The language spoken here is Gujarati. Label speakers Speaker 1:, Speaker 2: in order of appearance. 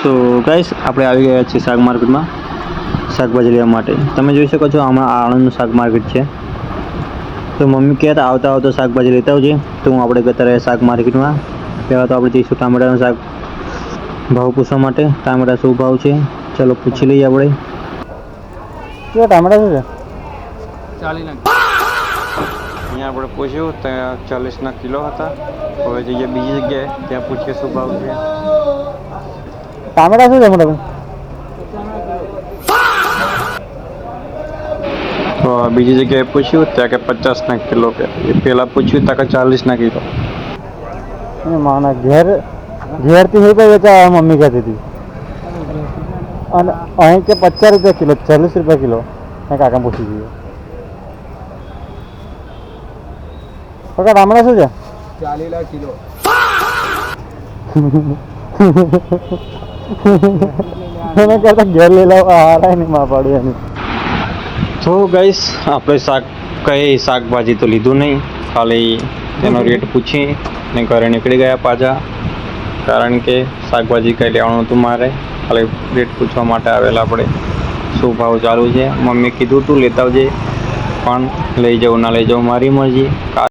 Speaker 1: સો ગાઈસ આપણે આવી ગયા છીએ શાક માર્કેટમાં શાકભાજી લેવા માટે. તમે જોઈ શકો છો આમાં આણંદનું શાક માર્કેટ છે. તો મમ્મી કહેતા આવતા આવતા શાકભાજી લેતા આવજે. તો હું આપણે જતા રહ્યા શાક માર્કેટમાં. પહેલાં તો આપણે જઈશું ટામેટાનું શાક ભાવ પૂછવા માટે. ટામેટા શું ભાવ છે ચાલો પૂછી લઈએ આપણે. કેવા ટામેટા શું છે?
Speaker 2: 40
Speaker 1: અહીંયા આપણે પૂછ્યું ત્યાં 40ના કિલો હતા. હવે જઈએ બીજી જગ્યાએ, ત્યાં પૂછીએ શું ભાવ છે. ટામેટા શું છે મોટા ભાઈ? તો બીજી જગ્યાએ પૂછ્યું ત્યાં કે 50ના કિલો કે પહેલાં પૂછ્યું ત્યાં કે 40ના કિલો. માના ઘેરથી હોય ભાઈ વેચા મમ્મી કહેતી હતી. અને અહીં કે 50 રૂપિયા કિલો, 40 રૂપિયા કિલો. મેં કાકા પૂછી દીધું. કાકા ટામેટા શું છે?
Speaker 2: 40 કિલો.
Speaker 1: એને કરતા ઘેર લઈ લાવ હારાય નહીં માં પાડું એની. તો ગાઈસ આપણે શાકભાજી તો લીધું નહીં, ખાલી તેનો રેટ પૂછી ને ઘરે નીકળી ગયા પાછા. કારણ કે શાકભાજી કંઈ લેવાનું હતું મારે, ખાલી રેટ પૂછવા માટે આવેલા આપણે. શું ભાવ ચાલુ છે મમ્મી કીધું તું લેતા આવજે, પણ લઈ જાઉં ના લઈ જાઉં મારી મરજી.